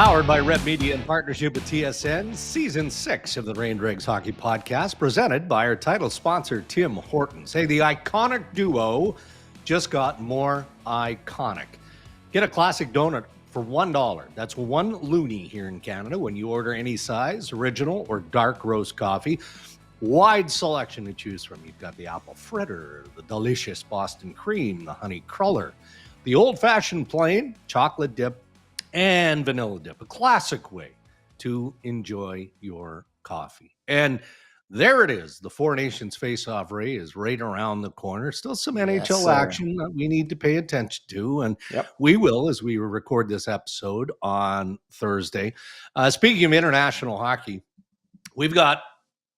Powered by Red Media in partnership with TSN, Season 6 of the Rain Dregs Hockey Podcast, presented by our title sponsor, Tim Hortons. Hey, the iconic duo just got more iconic. Get a classic donut for $1. That's one loonie here in Canada when you order any size, original or dark roast coffee. Wide selection to choose from. You've got the apple fritter, the delicious Boston cream, the honey cruller, the old-fashioned plain, chocolate dip, and vanilla dip, a classic way to enjoy your coffee. And there it is. The Four Nations Face-Off, Ray, is right around the corner. Still some NHL action that we need to pay attention to, and we will as we record this episode on Thursday. Speaking of international hockey, we've got,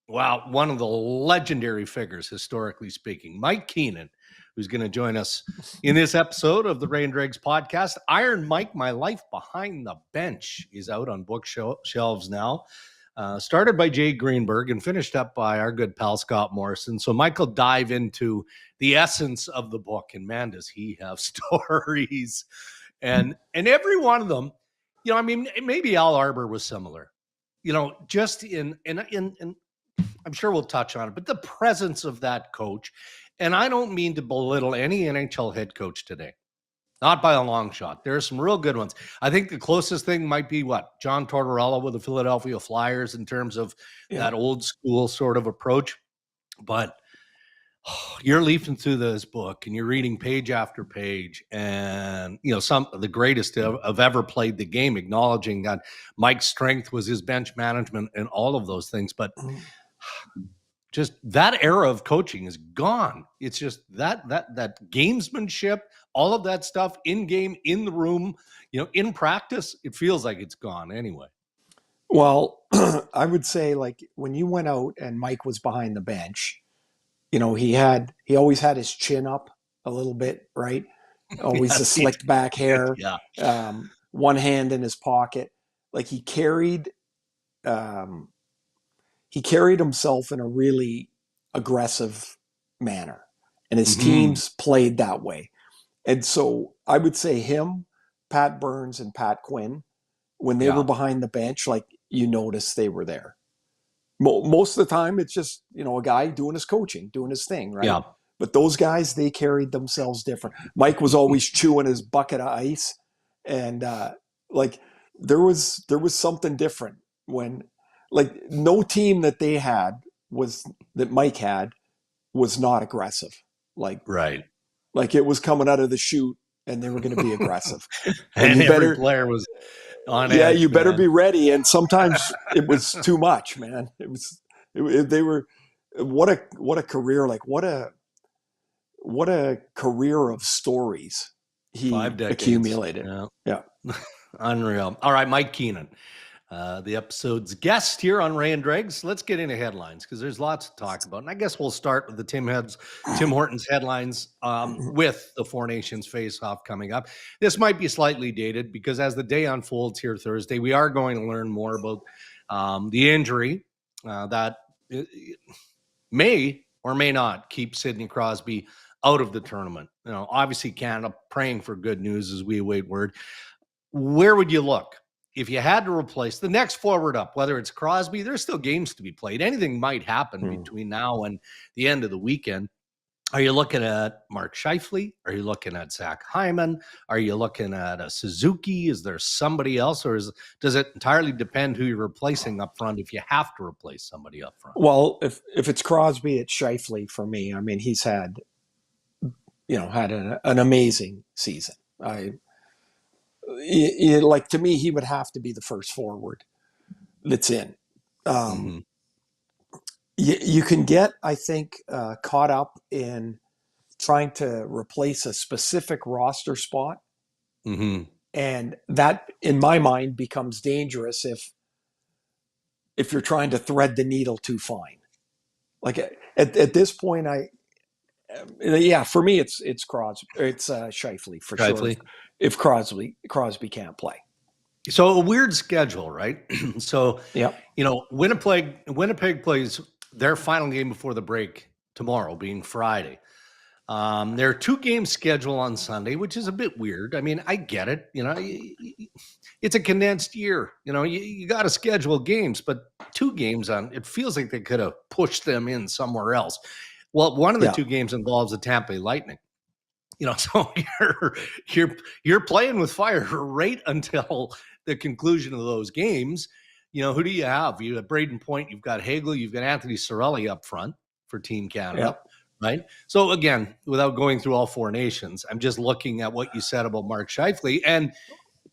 one of the legendary figures, historically speaking, Mike Keenan, who's going to join us in this episode of the Rain Dregs podcast. Iron Mike, My Life Behind the Bench, is out on bookshelves now. Started by Jay Greenberg and finished up by our good pal Scott Morrison. So Mike will dive into the essence of the book, and man, does he have stories. And every one of them, maybe Al Arbor was similar. Just in I'm sure we'll touch on it, but the presence of that coach. And I don't mean to belittle any NHL head coach today. Not by a long shot. There are some real good ones. I think the closest thing might be John Tortorella with the Philadelphia Flyers in terms of that old school sort of approach. But you're leafing through this book and you're reading page after page, and some of the greatest have ever played the game, acknowledging that Mike's strength was his bench management and all of those things. But just that era of coaching is gone. It's just that gamesmanship, all of that stuff in game, in the room, in practice, it feels like it's gone anyway. Well, I would say when you went out and Mike was behind the bench, he always had his chin up a little bit, right? Always the slicked back hair, one hand in his pocket. He carried himself in a really aggressive manner, and his teams played that way. And so I would say him, Pat Burns, and Pat Quinn, when they were behind the bench, you noticed they were there. Most of the time, it's just, a guy doing his coaching, doing his thing, right? Yeah. But those guys, they carried themselves different. Mike was always chewing his bucket of ice, and there was something different when. No team that they had that Mike had was not aggressive. Right. It was coming out of the chute and they were going to be aggressive. and every player was on edge. Yeah, you better be ready. And sometimes it was too much, man. They were, what a career, what a career of stories he accumulated. Yeah. Unreal. All right, Mike Keenan. The episode's guest here on Ray and Dregs. Let's get into headlines because there's lots to talk about. And I guess we'll start with the Tim Hortons headlines with the Four Nations face-off coming up. This might be slightly dated because as the day unfolds here Thursday, we are going to learn more about the injury that may or may not keep Sidney Crosby out of the tournament. Obviously Canada praying for good news as we await word. Where would you look? If you had to replace the next forward up, whether it's Crosby, there's still games to be played. Anything might happen between now and the end of the weekend. Are you looking at Mark Scheifele? Are you looking at Zach Hyman? Are you looking at a Suzuki? Is there somebody else? Or does it entirely depend who you're replacing up front if you have to replace somebody up front? Well, if it's Crosby, it's Scheifele for me. I mean, he's had an amazing season. To me, he would have to be the first forward that's in. You can get, I think, caught up in trying to replace a specific roster spot. And that, in my mind, becomes dangerous if you're trying to thread the needle too fine. At this point, for me, it's Crosby. It's Scheifele for sure. If Crosby can't play. So a weird schedule, right? So, Winnipeg plays their final game before the break tomorrow, being Friday. There are 2 games scheduled on Sunday, which is a bit weird. I mean, I get it. it's a condensed year. You got to schedule games, but 2 games it feels like they could have pushed them in somewhere else. Well, one of the 2 games involves the Tampa Bay Lightning. So you're playing with fire right until the conclusion of those games. Who do you have? You have Brayden Point, you've got Hagel, you've got Anthony Cirelli up front for Team Canada, right? So again, without going through all 4 nations, I'm just looking at what you said about Mark Scheifele. And,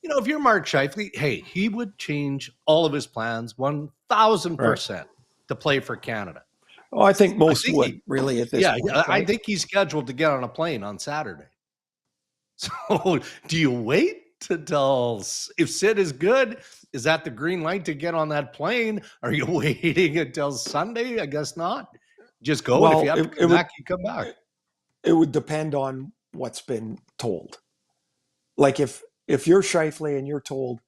if you're Mark Scheifele, hey, he would change all of his plans 1,000% to play for Canada. Oh, I think most would really at this point. Yeah, I think he's scheduled to get on a plane on Saturday. So do you wait until if Sid is good? Is that the green light to get on that plane? Are you waiting until Sunday? I guess not. Just go. And if you have to come back, you come back. It would depend on what's been told. Like if you're Scheifele and you're told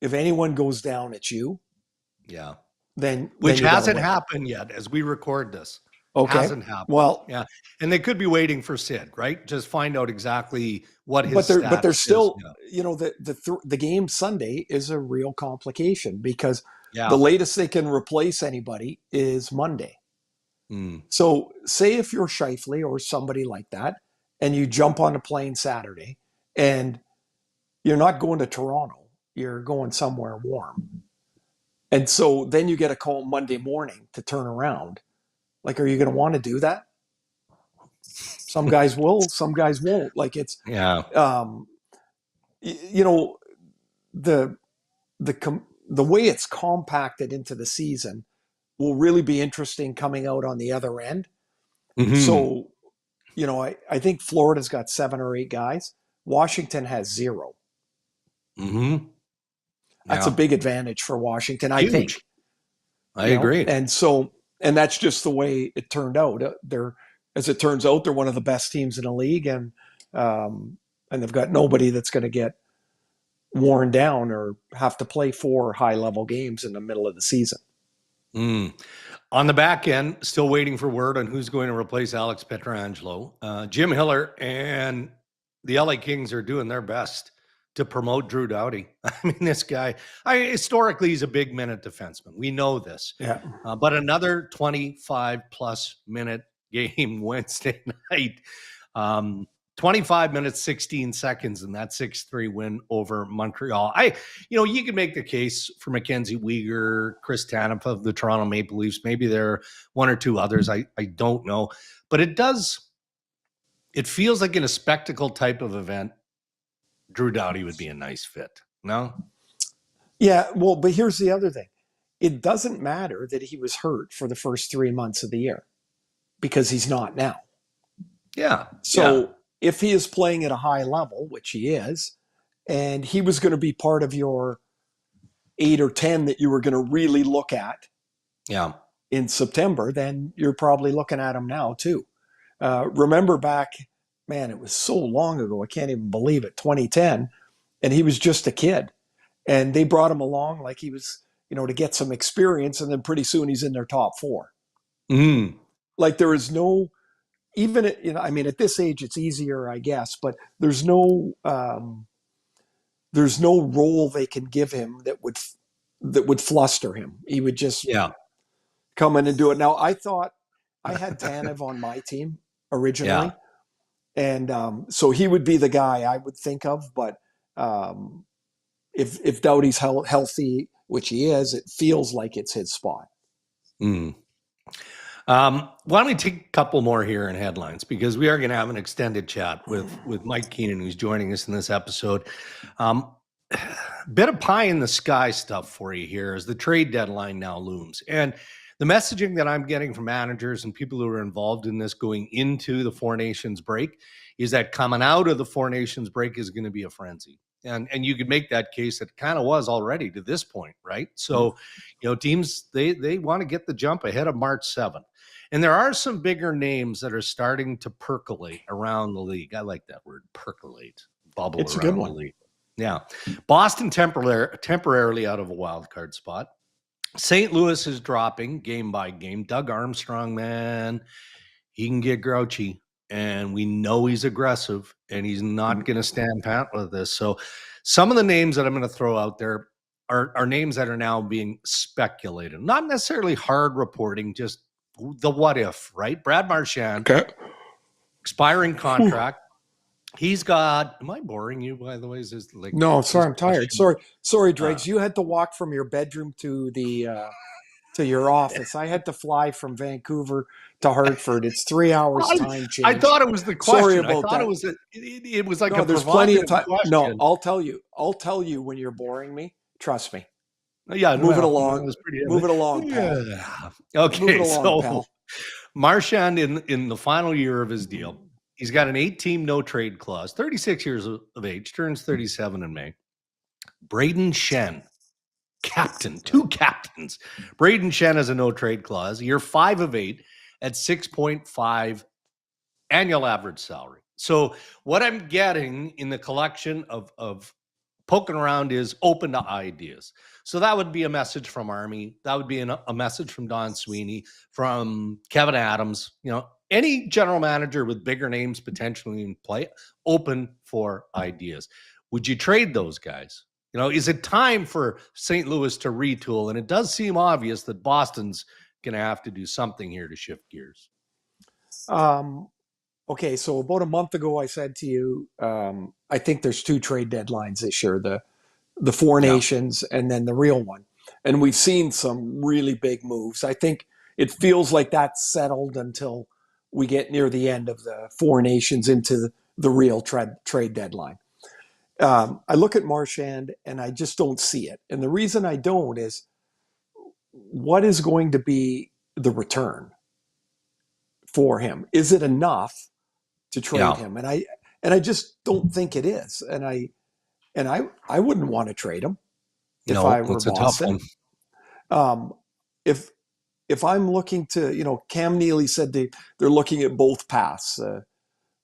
if anyone goes down, it's you. Yeah. Which hasn't happened yet as we record this. Okay. Hasn't happened. Well, yeah. And they could be waiting for Sid, right? Just find out exactly what his status but there's still, is. the game Sunday is a real complication because the latest they can replace anybody is Monday. So say if you're Scheifele or somebody like that and you jump on a plane Saturday and you're not going to Toronto, you're going somewhere warm. And so then you get a call Monday morning to turn around. Like, are you going to want to do that? Some guys will, some guys won't. Like it's, the way it's compacted into the season will really be interesting coming out on the other end. So, I think Florida's got 7 or 8 guys. Washington has 0. That's a big advantage for Washington, I think. I agree. And that's just the way it turned out. As it turns out, they're one of the best teams in the league, and they've got nobody that's going to get worn down or have to play 4 high-level games in the middle of the season. On the back end, still waiting for word on who's going to replace Alex Pietrangelo. Jim Hiller and the LA Kings are doing their best to promote Drew Doughty. I mean, this guy, historically, he's a big minute defenseman. We know this. Yeah. But another 25-plus minute game Wednesday night. 25 minutes, 16 seconds in that 6-3 win over Montreal. You can make the case for Mackenzie Weegar, Chris Tanev of the Toronto Maple Leafs. Maybe there are 1 or 2 others. I don't know. But it feels like in a spectacle type of event, Drew Doughty would be a nice fit. No? Yeah, well, but here's the other thing. It doesn't matter that he was hurt for the first 3 months of the year because he's not now. Yeah. So if he is playing at a high level, which he is, and he was going to be part of your 8 or 10 that you were going to really look at in September, then you're probably looking at him now too. Remember back, man, it was so long ago. I can't even believe it. 2010. And he was just a kid. And they brought him along like he was, to get some experience. And then pretty soon he's in their top 4. Like there is no, even at this age, it's easier, I guess, but there's no role they can give him that would fluster him. He would just come in and do it. Now, I thought I had Tanev on my team originally. Yeah. And so he would be the guy I would think of. But if Doughty's healthy, which he is, it feels like it's his spot. Why don't we take a couple more here in headlines, because we are going to have an extended chat with Mike Keenan, who's joining us in this episode. Bit of pie in the sky stuff for you here as the trade deadline now looms. And the messaging that I'm getting from managers and people who are involved in this going into the 4 Nations break is that coming out of the 4 Nations break is going to be a frenzy. And you could make that case that kind of was already to this point, right? So, teams, they want to get the jump ahead of March 7th. And there are some bigger names that are starting to percolate around the league. I like that word, percolate, bubble it's around a good one. the league. Yeah. Boston temporarily out of a wild card spot. St. Louis is dropping game by game. Doug Armstrong, man, he can get grouchy. and we know he's aggressive, and he's not going to stand pat with this. So some of the names that I'm going to throw out there are names that are now being speculated, not necessarily hard reporting, just the what if, right? Brad Marchand, Okay. expiring contract. He's got. Am I boring you? By the way, is this like? No, sorry, I'm tired. Sorry, Uh, Dregs. You had to walk from your bedroom to to your office. I had to fly from Vancouver to Hartford. It's 3 hours time I change. thought it was the Sorry question. I about thought that. it was like No, a there's plenty of provocative time. No, question. I'll tell you. I'll tell you when you're boring me. Trust me. Yeah, Move it well, along. it was pretty Move it along, pal. yeah. Move it Okay, along, so pal. Marchand in the final year of his deal, he's got an 8-team no trade clause, 36 years of age, turns 37 in May. Brayden Schenn, captain, 2 captains. Brayden Schenn has a no trade clause, year 5 of 8 at 6.5 annual average salary. So what I'm getting in the collection of poking around is open to ideas. So that would be a message from Army. That would be a message from Don Sweeney, from Kevin Adams, any general manager with bigger names potentially in play, open for ideas. Would you trade those guys? Is it time for St. Louis to retool? And it does seem obvious that Boston's going to have to do something here to shift gears. Okay, so about a month ago, I said to you, I think there's 2 trade deadlines this year: the Four Nations and then the real one. And we've seen some really big moves. I think it feels like that's settled until we get near the end of the Four Nations into the real trade deadline. I look at Marchand and I just don't see it. And the reason I don't is, what is going to be the return for him? Is it enough to trade him? And I just don't think it is. And I wouldn't want to trade him if I were it's a tough Boston. one. If I'm looking to, Cam Neely said they're looking at both paths,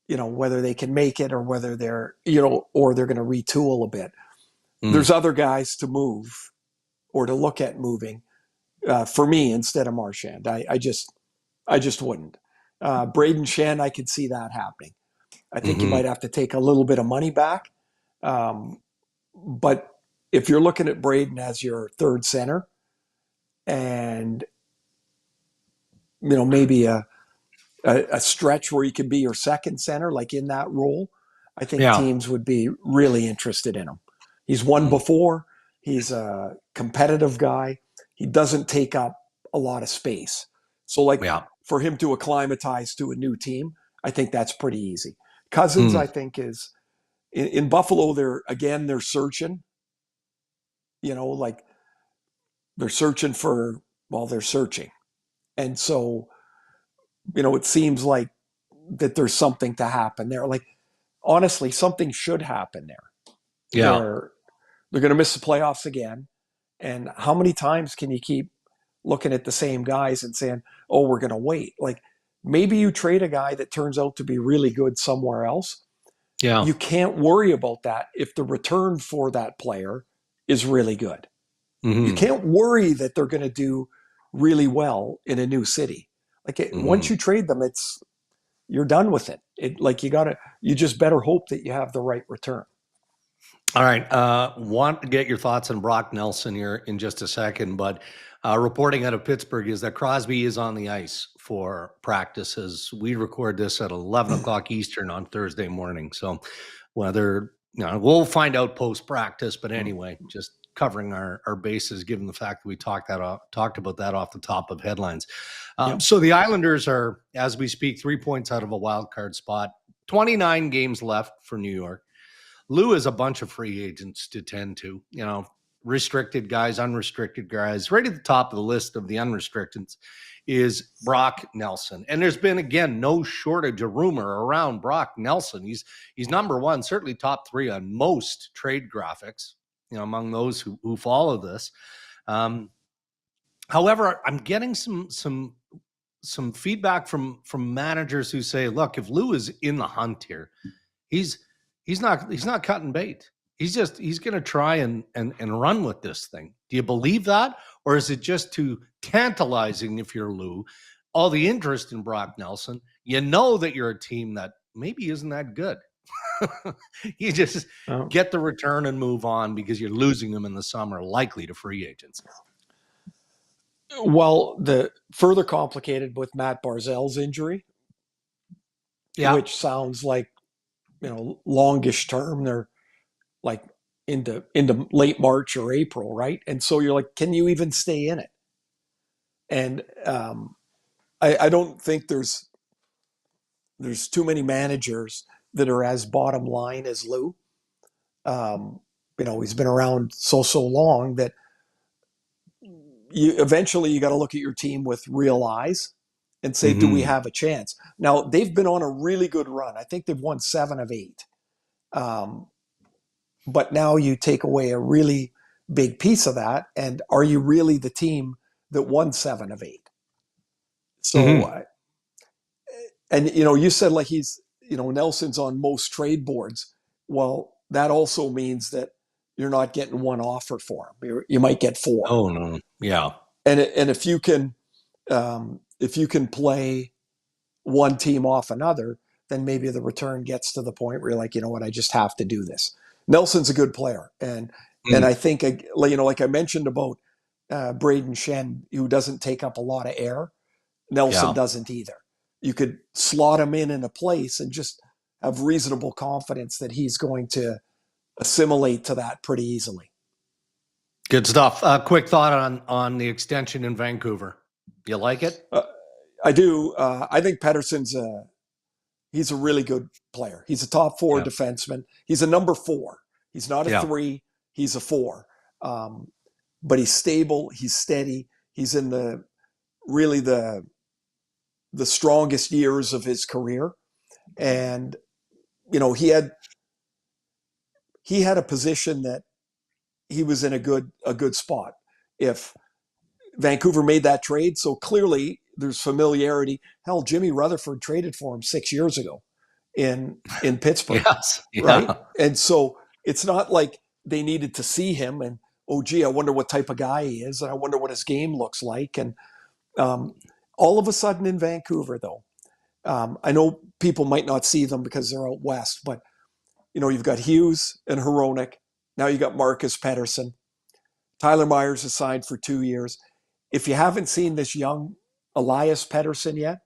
whether they can make it or whether they're, or they're going to retool a bit. There's other guys to move or to look at moving for me instead of Marchand. I just wouldn't. Brayden Schenn, I could see that happening. I think you might have to take a little bit of money back. But if you're looking at Brayden as your third center and, maybe a stretch where he could be your second center, like in that role, I think teams would be really interested in him. He's won before. He's a competitive guy. He doesn't take up a lot of space. So for him to acclimatize to a new team, I think that's pretty easy. Cousins, I think, is in Buffalo. They're searching, they're searching they're searching. And so, it seems like that there's something to happen there. Like, honestly, something should happen there. Yeah. They're going to miss the playoffs again. And how many times can you keep looking at the same guys and saying, oh, we're going to wait? Like, maybe you trade a guy that turns out to be really good somewhere else. Yeah. You can't worry about that if the return for that player is really good. You can't worry that they're going to do really well in a new city. Once you trade them, you're done with it. You just better hope that you have the right return. All right. Want to get your thoughts on Brock Nelson here in just a second, but reporting out of Pittsburgh is that Crosby is on the ice for practices. We record this at 11 o'clock Eastern on Thursday morning. So whether, we'll find out post-practice, but anyway, just covering our bases, given the fact that we talked about that off the top of headlines. So the Islanders are, as we speak, 3 points out of a wild card spot, 29 games left for New York. Lou has a bunch of free agents to tend to, restricted guys, unrestricted guys. Right at the top of the list of the unrestricted is Brock Nelson. And there's been, again, no shortage of rumor around Brock Nelson. He's number one, certainly top 3 on most trade graphics, among those who follow this. However, I'm getting some feedback from managers who say, look, if Lou is in the hunt here, he's not cutting bait. He's going to try and run with this thing. Do you believe that? Or is it just too tantalizing if you're Lou? All the interest in Brock Nelson. you know that you're a team that maybe isn't that good. You just get the return and move on because you're losing them in the summer, likely to free agents. Well, the further complicated with Matt Barzal's injury, which sounds like, longish term. They're like into late March or April, right? And so you're like, can you even stay in it? And I don't think there's too many managers that are as bottom line as Lou. He's been around so long that you got to look at your team with real eyes and say, do we have a chance? Now, they've been on a really good run. I think they've won 7 of 8. But now you take away a really big piece of that. And are you really the team that won 7 of 8? So, and, you said like he's, Nelson's on most trade boards. Well, that also means that you're not getting one offer for him. You might get 4. Oh no. Yeah. And if you can play one team off another, then maybe the return gets to the point where you're like, you know what, I just have to do this. Nelson's a good player. And I think, like I mentioned about Brayden Schenn, who doesn't take up a lot of air, Nelson doesn't either. You could slot him in a place and just have reasonable confidence that he's going to assimilate to that pretty easily. Good stuff. Quick thought on the extension in Vancouver. You like it? I do. I think Pettersson's he's a really good player. He's a top 4 defenseman. He's a number 4. He's not a 3. He's a 4. But he's stable. He's steady. He's in the strongest years of his career. And, he had a position that he was in a good spot. If Vancouver made that trade, so clearly there's familiarity. Hell, Jimmy Rutherford traded for him 6 years ago in Pittsburgh. Yes. Right? And so it's not like they needed to see him and, oh, gee, I wonder what type of guy he is. And I wonder what his game looks like. And all of a sudden in Vancouver, though, I know people might not see them because they're out west, but, you've got Hughes and Hronek. Now you got Marcus Pettersson. Tyler Myers is signed for 2 years. If you haven't seen this young Elias Pettersson yet,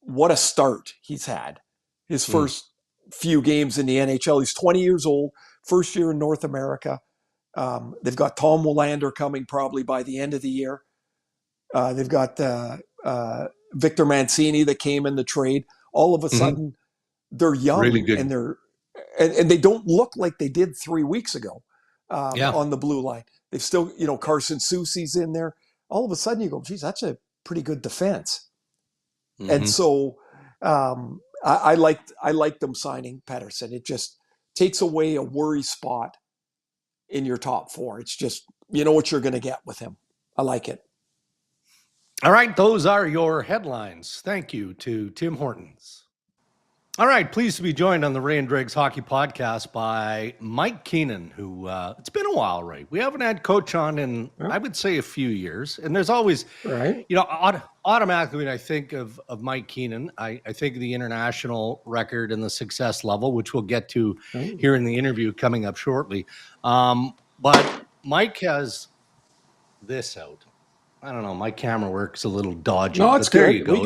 what a start he's had. His first few games in the NHL. He's 20 years old, first year in North America. They've got Tom Willander coming probably by the end of the year. They've got Victor Mancini that came in the trade. All of a sudden, they're young, really good. And they don't look like they did 3 weeks ago on the blue line. They've still, Carson Soucy's in there. All of a sudden you go, geez, that's a pretty good defense. And so I liked them signing Pettersson. It just takes away a worry spot in your top 4. It's just, you know what you're going to get with him. I like it. All right. Those are your headlines. Thank you to Tim Hortons. All right, pleased to be joined on the Ray and Dregs Hockey Podcast by Mike Keenan, who it's been a while, Ray. We haven't had Coach on in, I would say, a few years. And there's always, automatically when I think of Mike Keenan, I think of the international record and the success level, which we'll get to here in the interview coming up shortly. But Mike has this out. I don't know. My camera works a little dodgy. No, it's good. There you go. We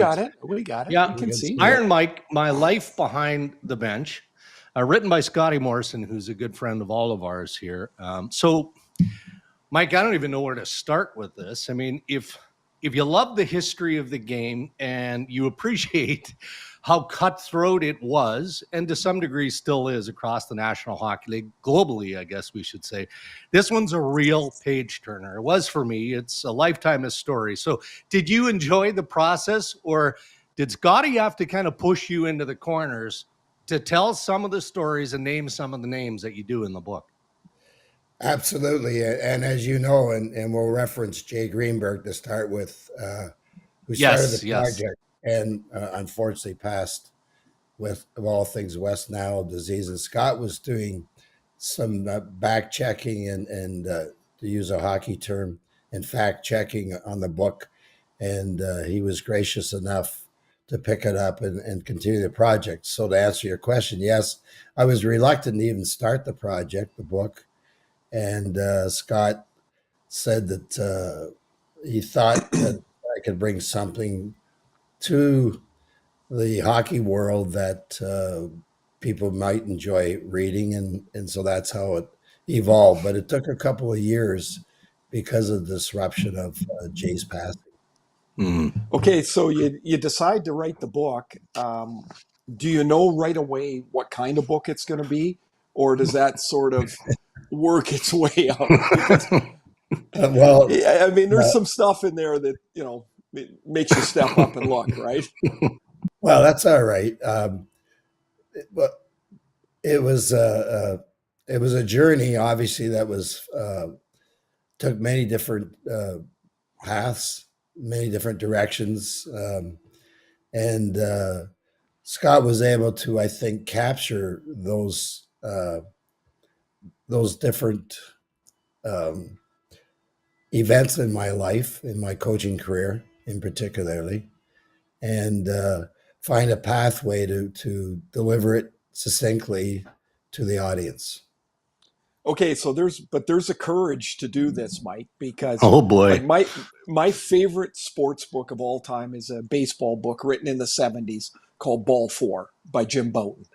got it. Yeah, you can see Iron Mike, My Life Behind the Bench, written by Scotty Morrison, who's a good friend of all of ours here. So, Mike, I don't even know where to start with this. I mean, if you love the history of the game and you appreciate how cutthroat it was, and to some degree still is across the National Hockey League, globally, I guess we should say, this one's a real page turner. It was for me. It's a lifetime of stories. So did you enjoy the process, or did Scotty have to kind of push you into the corners to tell some of the stories and name some of the names that you do in the book? Absolutely. And as you know, and we'll reference Jay Greenberg to start with, who started the project. And unfortunately passed with, of all things, West Nile disease. And Scott was doing some back checking and to use a hockey term, and fact checking on the book. And he was gracious enough pick it up and continue the project. So to answer your question, yes, I was reluctant to even start the project, the book. And Scott said that he thought that I could bring something to the hockey world that people might enjoy reading. And so that's how it evolved. But it took a couple of years because of the disruption of Jay's passing. Okay, so you decide to write the book. Do you know right away what kind of book it's going to be, or does that sort of work its way up? Because, well, I mean, there's some stuff in there that it makes you step up and look, right? Well, that's all right. But it was a journey, obviously, that was took many different paths, many different directions, and Scott was able to, I think, capture those different events in my life, in my coaching career, in particularly, and find a pathway to deliver it succinctly to the audience. Okay, so there's a courage to do this, Mike, because oh boy, like my favorite sports book of all time is a baseball book written in the 70s called Ball 4 by Jim Bouton.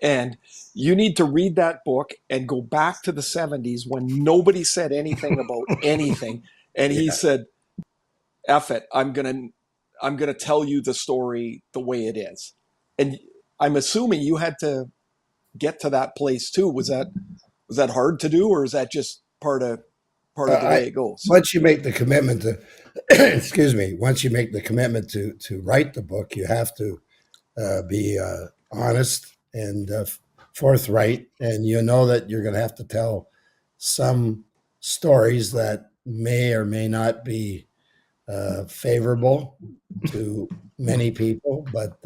And you need to read that book and go back to the 70s when nobody said anything about anything. And he said, F it, I'm gonna tell you the story the way it is. And I'm assuming you had to get to that place too. Was that hard to do, or is that just part of the way it goes? Once you make the commitment to, excuse me, once you make the commitment to write the book, you have to be honest and forthright, and you know that you're going to have to tell some stories that may or may not be favorable to many people, but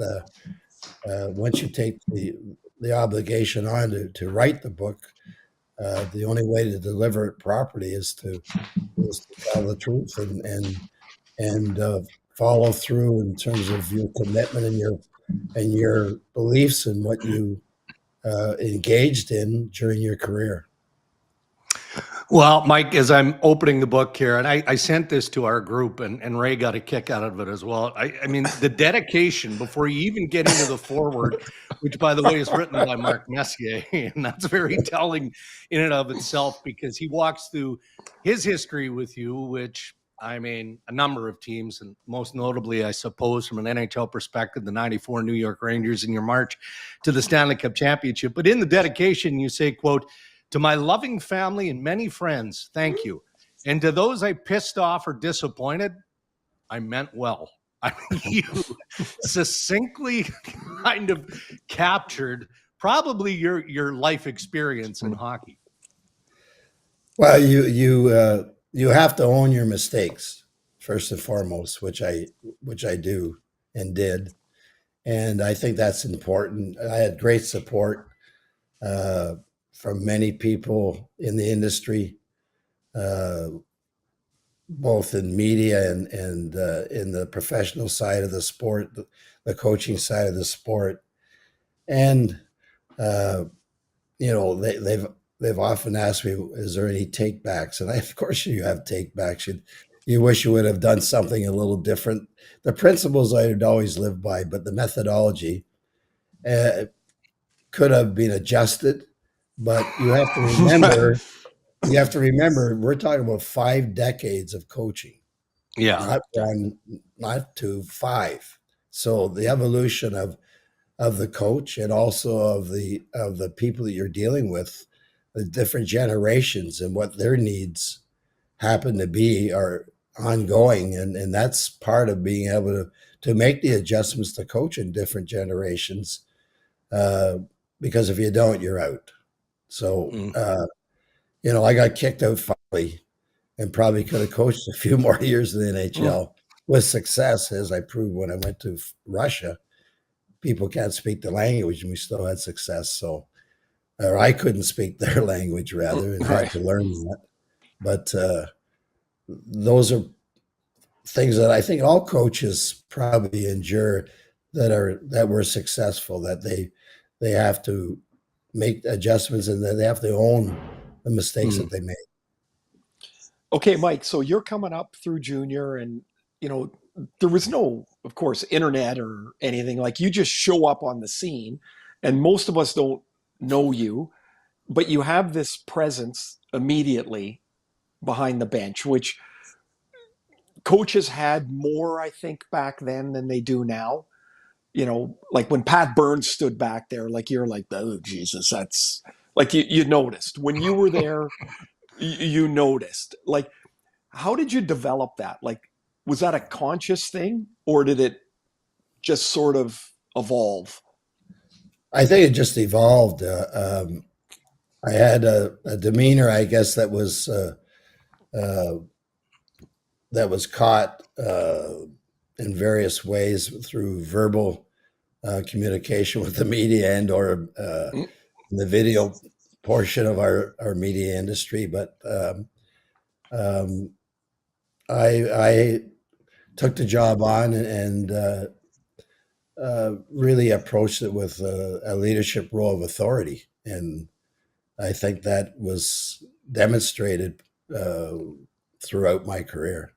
once you take the obligation on to write the book, the only way to deliver it properly is to tell the truth and follow through in terms of your commitment and your beliefs and what you engaged in during your career. Well, Mike, as I'm opening the book here, and I sent this to our group, and Ray got a kick out of it as well. I mean, the dedication before you even get into the foreword, which, by the way, is written by Mark Messier, and that's very telling in and of itself because he walks through his history with you, which, I mean, a number of teams, and most notably, I suppose, from an NHL perspective, the 94 New York Rangers in your march to the Stanley Cup Championship. But in the dedication, you say, quote, "To my loving family and many friends, thank you. And to those I pissed off or disappointed, I meant well." I mean, you succinctly kind of captured probably your life experience in hockey. Well, you have to own your mistakes first and foremost, which I do and did, and I think that's important. I had great support from many people in the industry, both in media and in the professional side of the sport, the coaching side of the sport, and they've often asked me, "Is there any takebacks?" And of course, you have takebacks. You wish you would have done something a little different. The principles I had always lived by, but the methodology could have been adjusted. But you have to remember, we're talking about 5 decades of coaching. Yeah. Not 1, not 2, 5. So the evolution of the coach and also of the people that you're dealing with, the different generations and what their needs happen to be are ongoing. And that's part of being able to make the adjustments to coach in different generations. Because if you don't, you're out. So, I got kicked out finally and probably could have coached a few more years in the NHL with success, as I proved when I went to Russia. People can't speak the language, and we still had success. So, or I couldn't speak their language, rather, and had to learn that. But those are things that I think all coaches probably endure that were successful, that they have to make adjustments and that they have to own the mistakes that they made. Okay, Mike, so you're coming up through junior, and there was no, of course, internet or anything. Like, you just show up on the scene, and most of us don't know you, but you have this presence immediately behind the bench, which coaches had more, I think, back then than they do now. Like when Pat Burns stood back there, like, you're like, oh, Jesus, that's like, you noticed when you were there, you noticed. Like, how did you develop that? Like, was that a conscious thing, or did it just sort of evolve? I think it just evolved. I had a demeanor, I guess, that was caught in various ways through verbal communication with the media and or the video portion of our media industry. But I took the job on and really approached it with a leadership role of authority. And I think that was demonstrated throughout my career.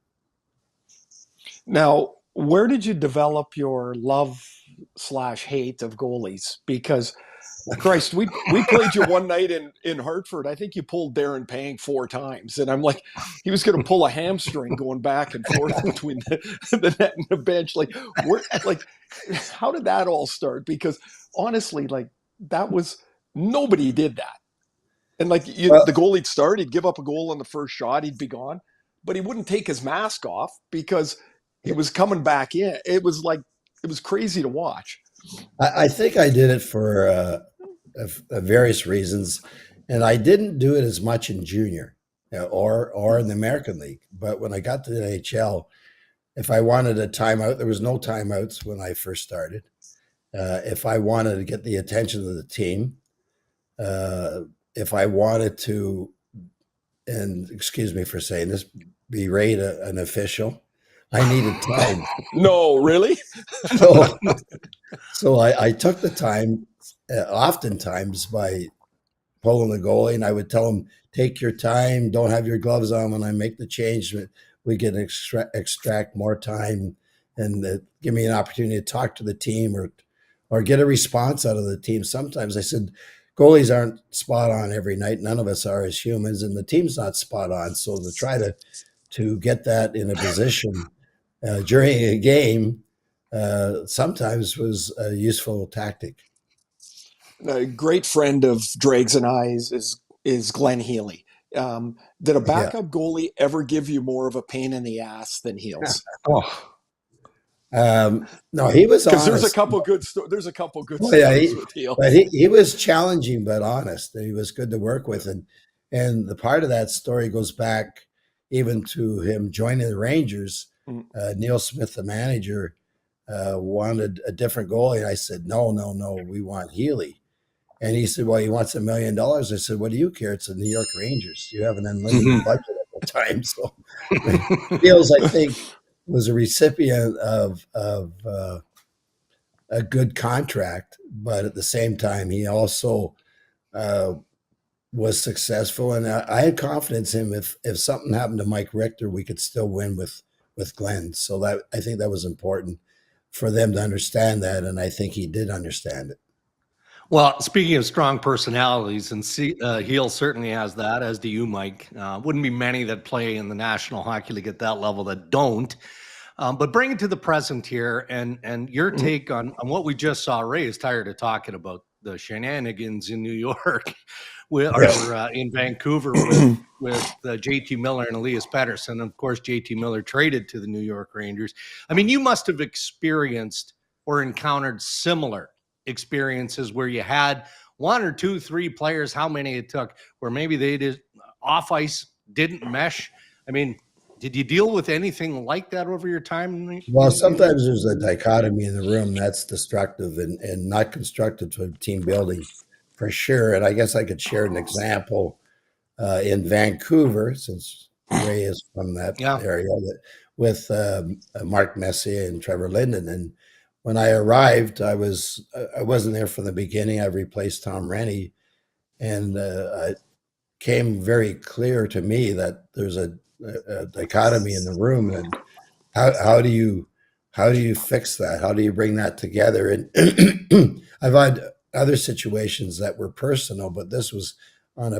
Now, where did you develop your love/hate of goalies? Because, Christ, we played you one night in Hartford. I think you pulled Darren Pang 4 times, and I'm like, he was going to pull a hamstring going back and forth between the net and the bench. Like, how did that all start? Because honestly, like, nobody did that. And like, the goalie'd start, he'd give up a goal on the first shot, he'd be gone, but he wouldn't take his mask off because he was coming back in. It was crazy to watch. I think I did it for various reasons, and I didn't do it as much in junior or in the American League. But when I got to the NHL, if I wanted a timeout, there was no timeouts when I first started. If I wanted to get the attention of the team, if I wanted to, and excuse me for saying this, berate an official, I needed time. No, really? So I took the time, oftentimes by pulling the goalie, and I would tell him, take your time, don't have your gloves on when I make the change. We can extract more time and give me an opportunity to talk to the team or get a response out of the team. Sometimes I said, goalies aren't spot on every night. None of us are as humans, and the team's not spot on. So to try to get that in a position during a game sometimes was a useful tactic. A great friend of Dregs and I's is Glenn Healy. Did a backup goalie ever give you more of a pain in the ass than Heels? No, he was honest. Because there's a couple good stories with Heels. But he was challenging but honest. He was good to work with, and the part of that story goes back even to him joining the Rangers. Neil Smith, the manager, wanted a different goalie. And I said, no, we want Healy. And he said, well, he wants $1 million. I said, what do you care? It's the New York Rangers. You have an unlimited budget at the time. So Heels, I think, was a recipient of a good contract, but at the same time, he also was successful. And I had confidence in him. If something happened to Mike Richter, we could still win with Glenn. So that, I think that was important for them to understand that, and I think he did understand it. Well, speaking of strong personalities, and Heel certainly has that, as do you, Mike. Wouldn't be many that play in the National Hockey League at that level that don't. But bring it to the present here, and your take on what we just saw. Ray is tired of talking about the shenanigans in New York, in Vancouver with JT Miller and Elias Pettersson. Of course, JT Miller traded to the New York Rangers. I mean, you must have experienced or encountered similar experiences where you had 1 or 2, 3 players, how many it took, where maybe they did off ice didn't mesh. I mean, did you deal with anything like that over your time? Well, sometimes there's a dichotomy in the room that's destructive and not constructive to team building, for sure. And I guess I could share an example in Vancouver, since Ray is from that area, with Mark Messier and Trevor Linden. And when I arrived, I wasn't there from the beginning. I replaced Tom Rennie, and it came very clear to me that there's a dichotomy in the room, and how do you fix that? How do you bring that together? And I've had other situations that were personal, but this was on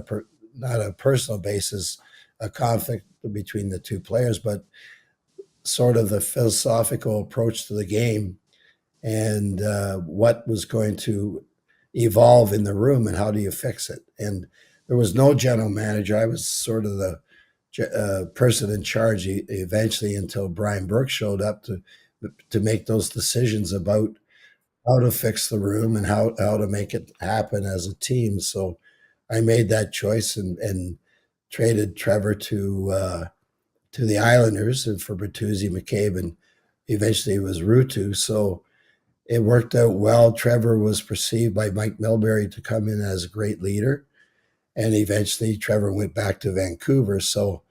not a personal basis, a conflict between the two players, but sort of the philosophical approach to the game and what was going to evolve in the room and how do you fix it. And there was no general manager. I was sort of the person in charge eventually until Brian Burke showed up to make those decisions about how to fix the room and how to make it happen as a team. So I made that choice and traded Trevor to the Islanders and for Bertuzzi, McCabe, and eventually it was Ruutu. So it worked out well. Trevor was perceived by Mike Milbury to come in as a great leader. And eventually Trevor went back to Vancouver. So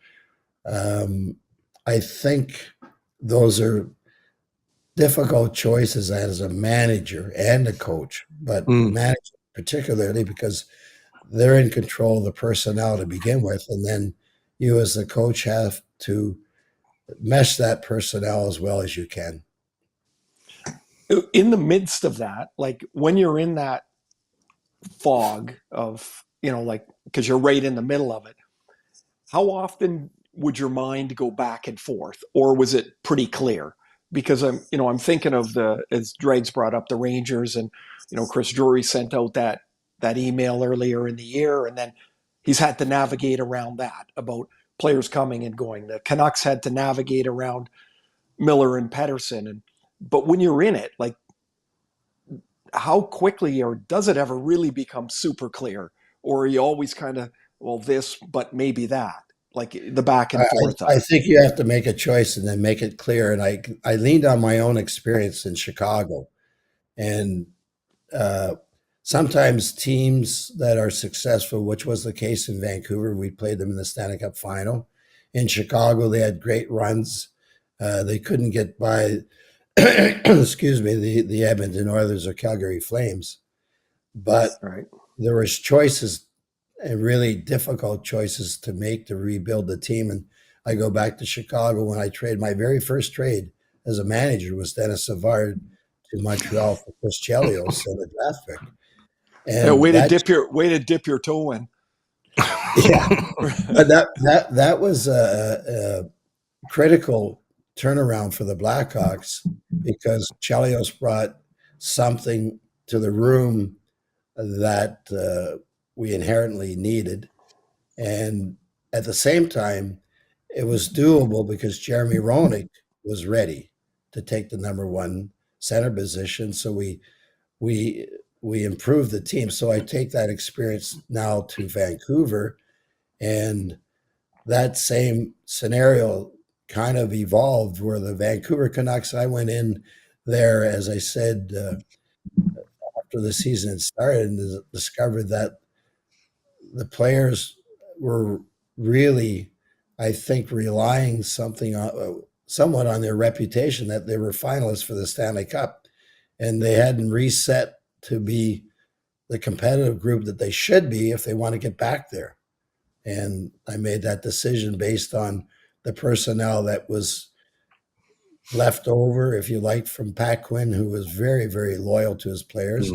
I think those are difficult choices as a manager and a coach, but manager particularly because they're in control of the personnel to begin with. And then you as the coach have to mesh that personnel as well as you can. In the midst of that, like when you're in that fog of, like, because you're right in the middle of it, how often would your mind go back and forth, or was it pretty clear? Because I'm thinking of as Dregs brought up, the Rangers, and Chris Drury sent out that email earlier in the year, and then he's had to navigate around that about players coming and going. The Canucks had to navigate around Miller and Pettersson, but when you're in it, like, how quickly, or does it ever really become super clear, or are you always kind of, well, this, but maybe that? Like the back and forth. I think you have to make a choice and then make it clear. And I leaned on my own experience in Chicago. And sometimes teams that are successful, which was the case in Vancouver, we played them in the Stanley Cup final. In Chicago, they had great runs. They couldn't get by, excuse me, the Edmonton Oilers or Calgary Flames. But there was choices and really difficult choices to make to rebuild the team. And I go back to Chicago when I traded. My very first trade as a manager was Dennis Savard to Montreal for Chris Chelios and a draft pick. And way to dip your toe in. Yeah, but that was a critical turnaround for the Blackhawks because Chelios brought something to the room that we inherently needed. And at the same time, it was doable because Jeremy Roenick was ready to take the number one center position. So we improved the team. So I take that experience now to Vancouver, and that same scenario kind of evolved where the Vancouver Canucks, I went in there, as I said, after the season had started, and discovered that the players were really, I think, relying somewhat on their reputation that they were finalists for the Stanley Cup, and they hadn't reset to be the competitive group that they should be if they want to get back there. And I made that decision based on the personnel that was left over, if you like, from Pat Quinn, who was very, very loyal to his players.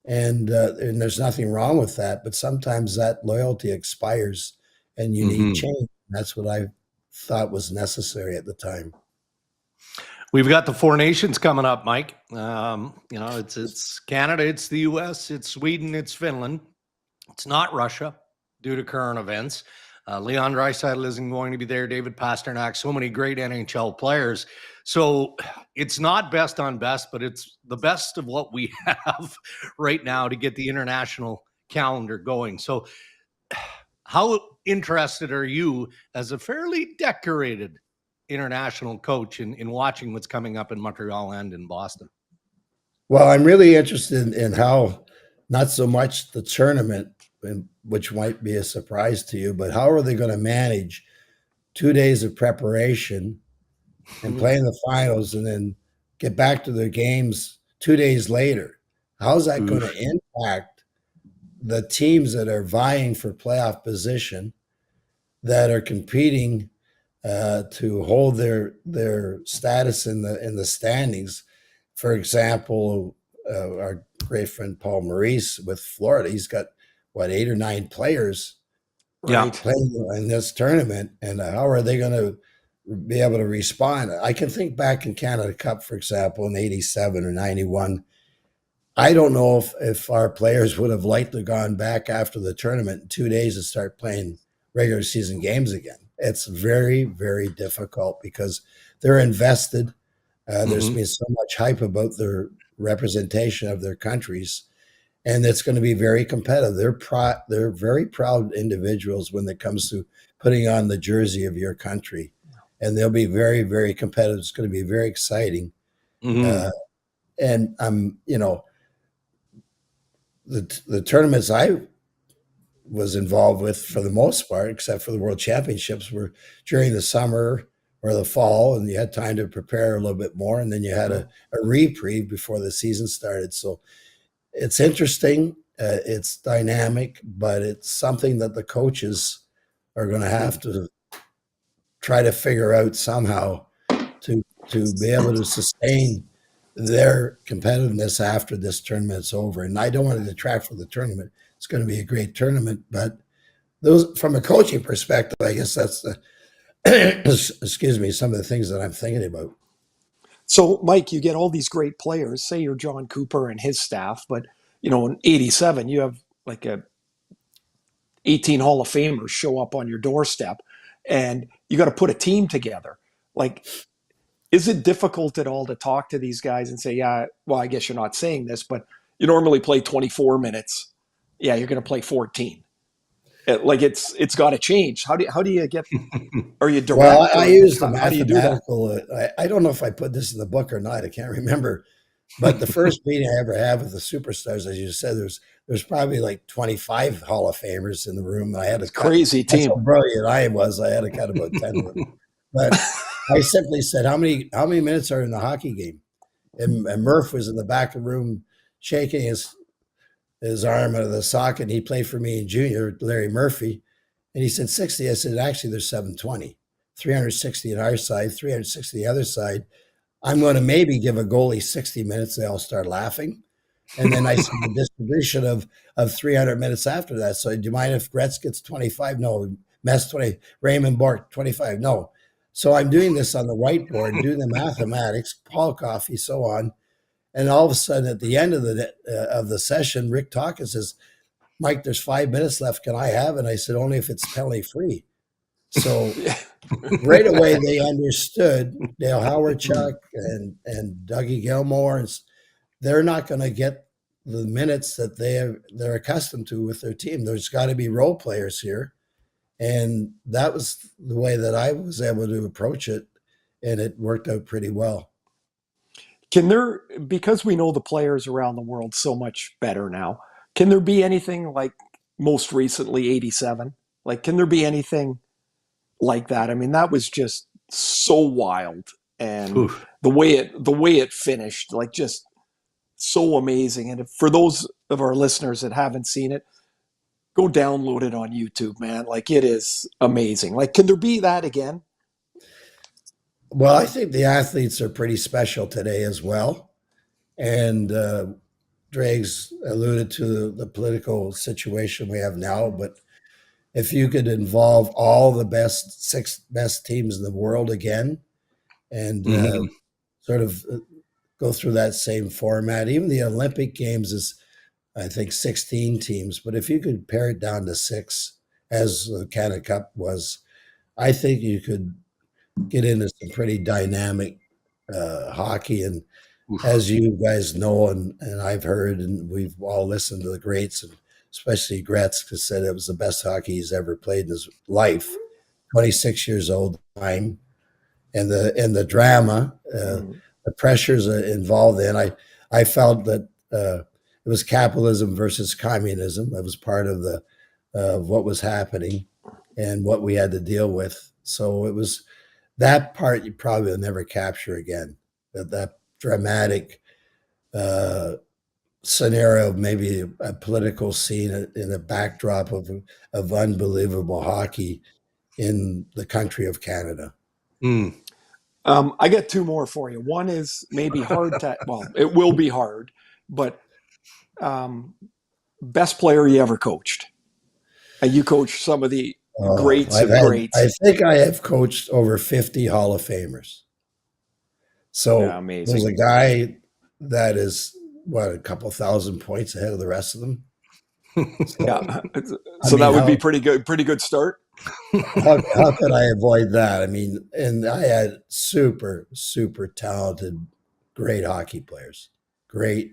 And there's nothing wrong with that, but sometimes that loyalty expires and you need change. That's what I thought was necessary at the time. We've got the Four Nations coming up, Mike. It's Canada, it's the US, it's Sweden, it's Finland. It's not Russia due to current events. Leon Draisaitl isn't going to be there. David Pastrnak, so many great NHL players. So it's not best on best, but it's the best of what we have right now to get the international calendar going. So how interested are you as a fairly decorated international coach in watching what's coming up in Montreal and in Boston? Well, I'm really interested in how, not so much the tournament, which might be a surprise to you, but how are they going to manage 2 days of preparation and playing the finals and then get back to their games 2 days later. How's that going to impact the teams that are vying for playoff position, that are competing to hold their status in the standings? For example, our great friend Paul Maurice with Florida, he's got 8 or 9 players playing in this tournament, and how are they going to be able to respond? I can think back in Canada Cup, for example, in '87 or '91. I don't know if our players would have liked to have gone back after the tournament in 2 days and start playing regular season games again. It's very, very difficult because they're invested. There's been so much hype about their representation of their countries, and it's going to be very competitive. They're very proud individuals when it comes to putting on the jersey of your country, and they'll be very, very competitive. It's going to be very exciting. And the tournaments I was involved with, for the most part, except for the World Championships, were during the summer or the fall, and you had time to prepare a little bit more, and then you had a reprieve before the season started. So it's interesting, it's dynamic, but it's something that the coaches are going to have to try to figure out somehow to be able to sustain their competitiveness after this tournament's over. And I don't want to detract from the tournament. It's going to be a great tournament, but those, from a coaching perspective, I guess that's some of the things that I'm thinking about. So, Mike, you get all these great players. Say you're John Cooper and his staff, but in '87, you have like 18 Hall of Famers show up on your doorstep, and you got to put a team together. Like, is it difficult at all to talk to these guys and say, yeah, well, I guess you're not saying this, but you normally play 24 minutes. Yeah, you're going to play 14. Like, it's got to change. How do you get? Are you direct? Well, I use the mathematical. I don't know if I put this in the book or not. I can't remember. But the first meeting I ever had with the superstars, as you said, there's probably like 25 Hall of Famers in the room. I had a crazy team. That's how brilliant I was. I had to cut about 10 of them. But I simply said, how many minutes are in the hockey game? And Murph was in the back of the room shaking his arm out of the socket. He played for me in junior, Larry Murphy. And he said 60. I said, actually, there's 720. 360 on our side, 360 the other side. I'm going to maybe give a goalie 60 minutes. They all start laughing. And then I said the distribution of 300 minutes after that. So do you mind if Gretz gets 25? No. Mess 20. Raymond Bork, 25. No. So I'm doing this on the whiteboard, doing the mathematics, Paul Coffey, so on. And all of a sudden, at the end of the session, Rick Talkins says, Mike, there's 5 minutes left. Can I have it? And I said, only if it's penalty free. So right away, they understood Dale Howardchuk and Dougie Gilmore. And they're not going to get the minutes that they're accustomed to with their team. There's got to be role players here. And that was the way that I was able to approach it. And it worked out pretty well. Because we know the players around the world so much better now, can there be anything like most recently '87? Like, can there be anything like that? I mean, that was just so wild, and the way it finished, like, just so amazing. And for those of our listeners that haven't seen it, go download it on YouTube, man. Like, it is amazing. Like, can there be that again? Well, I think the athletes are pretty special today as well. And Drake's alluded to the political situation we have now, but if you could involve all the 6 best teams in the world again and sort of go through that same format, even the Olympic Games is, I think, 16 teams. But if you could pare it down to 6, as the Canada Cup was, I think you could get into some pretty dynamic hockey. And as you guys know, and I've heard, and we've all listened to the greats, and especially Gretzky said it was the best hockey he's ever played in his life. 26 years old time, and the drama, the pressures involved in. I felt that it was capitalism versus communism. That was part of what was happening and what we had to deal with. So it was that part you probably will never capture again. That dramatic scenario, maybe a political scene in a backdrop of unbelievable hockey in the country of Canada. I got two more for you. One is maybe hard to, well, it will be hard, but best player you ever coached. And you coached some of the greats of greats. I think I have coached over 50 Hall of Famers. So there's a guy that is, a couple thousand points ahead of the rest of them. Yeah. So that would be pretty good start. How could I avoid that? I mean, and I had super, super talented, great hockey players. Great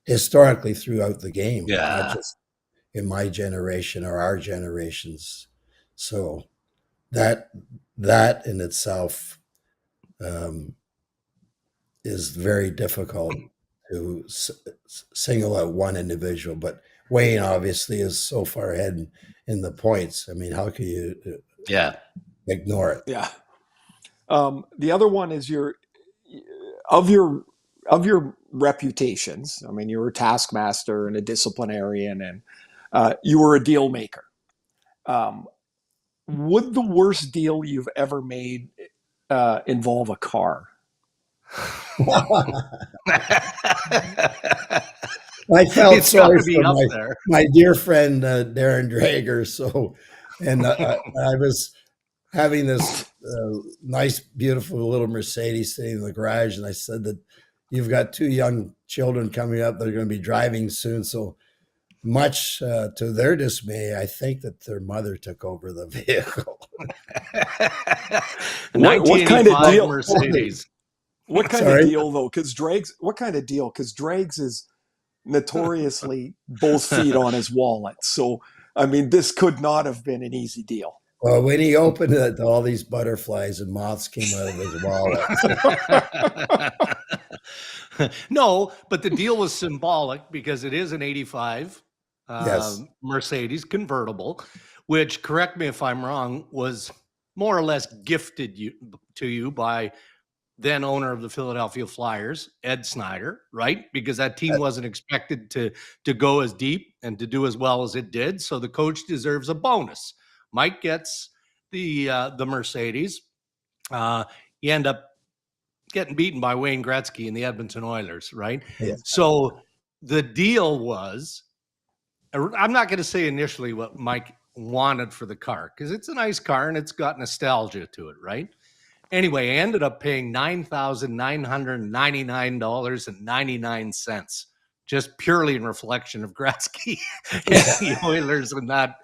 historically throughout the game. Not just in my generation or our generations. So that in itself is very difficult to single out one individual. But Wayne obviously is so far ahead in the points. I mean, how can you ignore it? Yeah. The other one is your reputations. I mean, you were a taskmaster and a disciplinarian, and you were a deal maker. Would the worst deal you've ever made involve a car? I felt sorry for my dear friend Darren Drager. So, and I was having this nice, beautiful little Mercedes sitting in the garage, and I said that you've got two young children coming up that are going to be driving soon. So, much to their dismay, I think that their mother took over the vehicle. What kind of deal? Mercedes. What kind of deal though? Because Drags is notoriously both feet on his wallet. So, I mean, this could not have been an easy deal. Well, when he opened it, all these butterflies and moths came out of his wallet. No, but the deal was symbolic because it is an 85 Mercedes convertible, which, correct me if I'm wrong, was more or less gifted to you by then owner of the Philadelphia Flyers, Ed Snyder, right? Because that team wasn't expected to go as deep and to do as well as it did. So the coach deserves a bonus. Mike gets the Mercedes. You end up getting beaten by Wayne Gretzky and the Edmonton Oilers, right? Yes. So the deal was, I'm not going to say initially what Mike wanted for the car, because it's a nice car and it's got nostalgia to it, right? Anyway, I ended up paying $9,999.99, just purely in reflection of Gretzky and the Oilers and that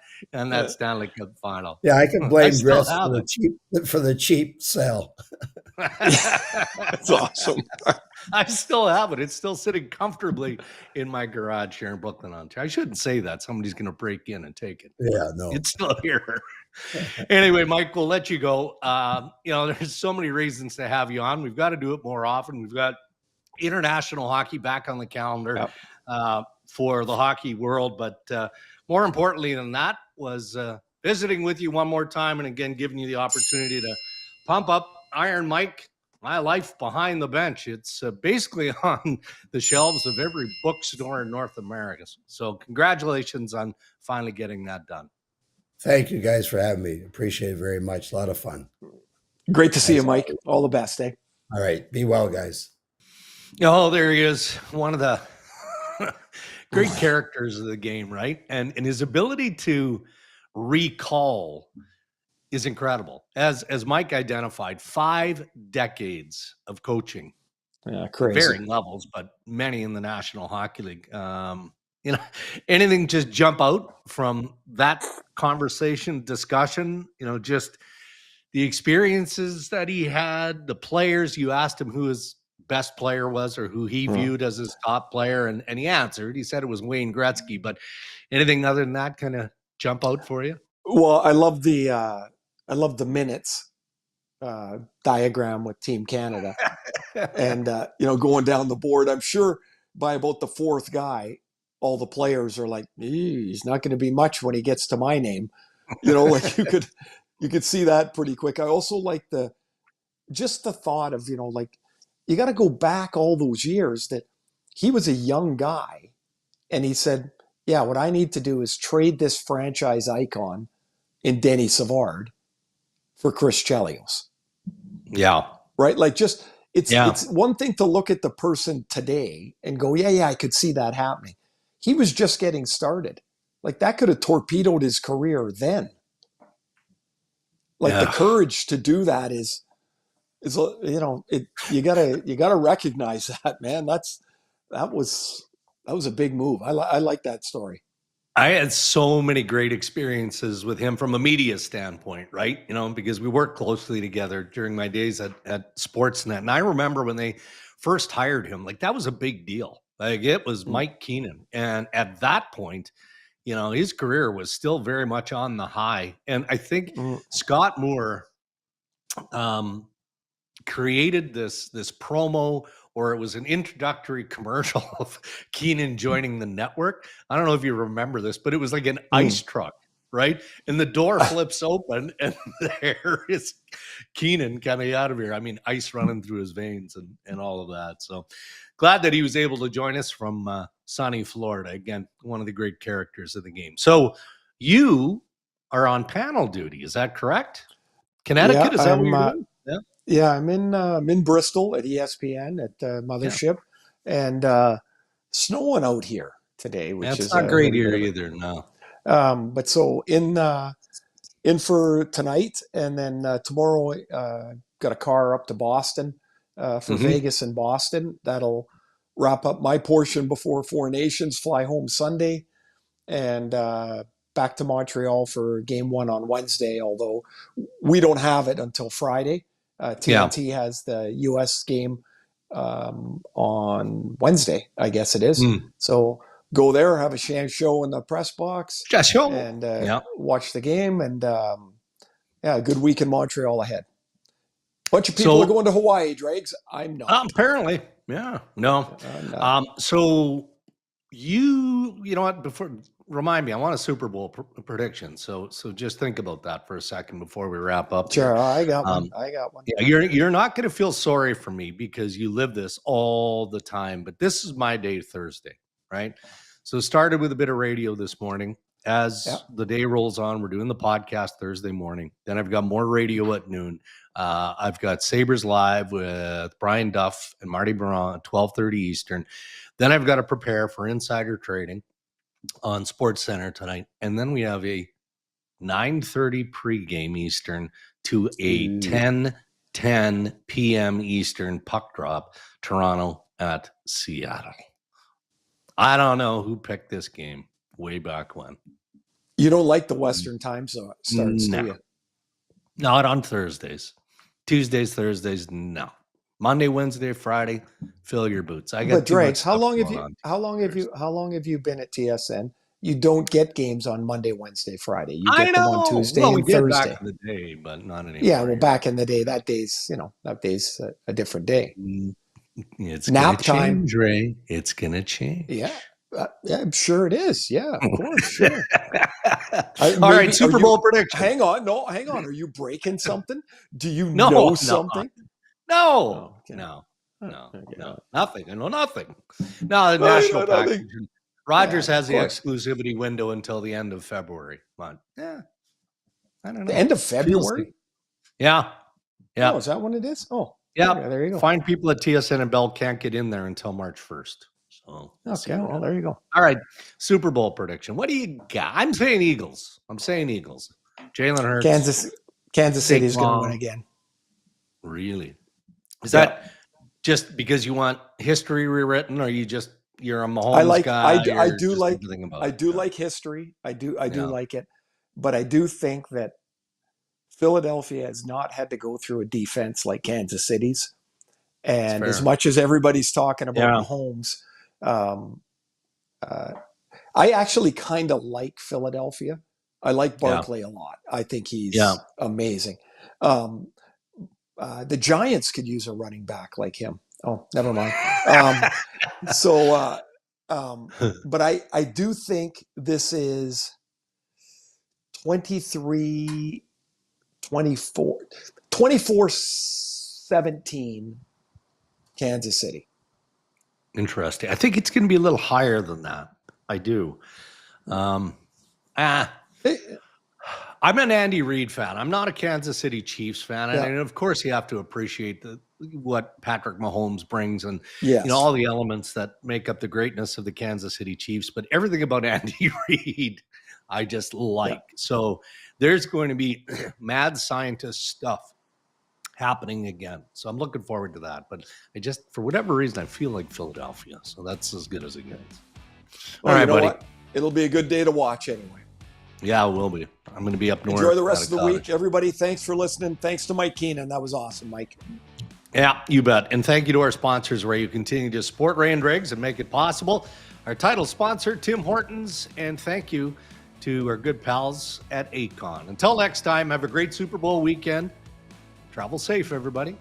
Stanley Cup final. Yeah, I can blame Gretzky for the cheap sell. That's awesome. I still have it. It's still sitting comfortably in my garage here in Brooklyn, Ontario. I shouldn't say that. Somebody's going to break in and take it. Yeah, no. It's still here. Anyway, Mike, we'll let you go. There's so many reasons to have you on. We've got to do it more often. We've got international hockey back on the calendar for the hockey world. But more importantly than that was visiting with you one more time and again giving you the opportunity to pump up Iron Mike, My Life Behind the Bench. It's basically on the shelves of every bookstore in North America. So congratulations on finally getting that done. Thank you guys for having me. Appreciate it very much. A lot of fun. Great to see you, Mike. All the best, eh? All right. Be well, guys. Oh, there he is. One of the great characters of the game, right? And his ability to recall is incredible. As Mike identified, 5 decades of coaching. Yeah, crazy. Varying levels, but many in the National Hockey League. Anything just jump out from that conversation, discussion, just the experiences that he had, the players. You asked him who his best player was or who he viewed as his top player, and he answered. He said it was Wayne Gretzky, but anything other than that kind of jump out for you? Well, I love the minutes diagram with Team Canada, and going down the board. I'm sure by about the 4th guy, all the players are like, he's not going to be much when he gets to my name. Like you could see that pretty quick. I also like the thought of, you got to go back all those years that he was a young guy and he said, yeah, what I need to do is trade this franchise icon in Denny Savard for Chris Chelios. Yeah. Right? Like just, it's one thing to look at the person today and go, yeah, I could see that happening. He was just getting started. Like that could have torpedoed his career then. Like the courage to do that is you gotta recognize that, man. That was a big move. I like that story. I had so many great experiences with him from a media standpoint, right? You know, because we worked closely together during my days at Sportsnet. And I remember when they first hired him, like that was a big deal. Like it was Mike Keenan. And at that point, you know, his career was still very much on the high. And I think Scott Moore created this promo, or it was an introductory commercial of Keenan joining the network. I don't know if you remember this, but it was like an ice truck, right? And the door flips open and there is Keenan coming out of here. I mean, ice running through his veins and all of that. So glad that he was able to join us from sunny Florida. Again, one of the great characters of the game. So you are on panel duty. Is that correct? Connecticut, is that what you're doing? Yeah. Yeah, I'm in Bristol at ESPN at Mothership, and snowing out here today, which is not great here either. No, but so in for tonight, and then tomorrow got a car up to Boston for Vegas and Boston. That'll wrap up my portion before Four Nations. Fly home Sunday, and back to Montreal for Game 1 on Wednesday. Although we don't have it until Friday. TNT has the U.S. game on Wednesday, I guess it is. So go there, have a show in the press box, and watch the game. And a good week in Montreal ahead. Bunch of people are going to Hawaii, Dregs. I'm not. Apparently, yeah. No. So you know what? Before, remind me, I want a Super Bowl prediction. So just think about that for a second before we wrap up. Sure, I got one. Yeah, you're not going to feel sorry for me because you live this all the time. But this is my day, Thursday, right? So started with a bit of radio this morning. As the day rolls on, we're doing the podcast Thursday morning. Then I've got more radio at noon. I've got Sabres Live with Brian Duff and Marty Baron at 12:30 Eastern. Then I've got to prepare for insider trading on Sports Center tonight. And then we have a 9:30 pregame Eastern to a 10:10 p.m. Eastern puck drop, Toronto at Seattle. I don't know who picked this game way back when. You don't like the Western time zone starts, do you? Not on Thursdays. Tuesdays, Thursdays, no. Monday, Wednesday, Friday, fill your boots. I got. But Dregs, how long have you been at TSN? You don't get games on Monday, Wednesday, Friday. You get them on Tuesday and Thursday. Back in the day, but not anymore. Yeah, well, back in the day, that day's a different day. It's nap time, Ray. It's gonna change. Yeah, I'm sure it is. Yeah, of course, sure. All right, Super Bowl prediction. Hang on. Are you breaking something? Do you know something? No, nothing. I know nothing. No, the national package. Rogers has the exclusivity window until the end of February. But I don't know. The end of February? Yeah. Oh, is that when it is? Oh, yeah. There you go. Fine people at TSN and Bell can't get in there until March 1st. So okay, well, there you go. All right, Super Bowl prediction. What do you got? I'm saying Eagles. Jalen Hurts. Kansas City is going to win again. Really? Is that just because you want history rewritten, or you're a Mahomes guy? I do like history. I do like it, but I do think that Philadelphia has not had to go through a defense like Kansas City's, and as much as everybody's talking about Mahomes, I actually kind of like Philadelphia. I like Barkley a lot. I think he's amazing. The Giants could use a running back like him. Oh, never mind. But I do think this is 24-17 Kansas City. Interesting. I think it's going to be a little higher than that. I do. I'm an Andy Reid fan. I'm not a Kansas City Chiefs fan. Yeah. And of course, you have to appreciate what Patrick Mahomes brings and all the elements that make up the greatness of the Kansas City Chiefs. But everything about Andy Reid, I just like. Yeah. So there's going to be mad scientist stuff happening again. So I'm looking forward to that. But I just, for whatever reason, I feel like Philadelphia. So that's as good as it gets. Well, all right, buddy. What? It'll be a good day to watch anyway. Yeah, it will be. I'm going to be up north. Enjoy the rest of the week, everybody. Thanks for listening. Thanks to Mike Keenan. That was awesome, Mike. Yeah, you bet. And thank you to our sponsors, where you continue to support Ray and Riggs and make it possible. Our title sponsor, Tim Hortons. And thank you to our good pals at Acon. Until next time, have a great Super Bowl weekend. Travel safe, everybody.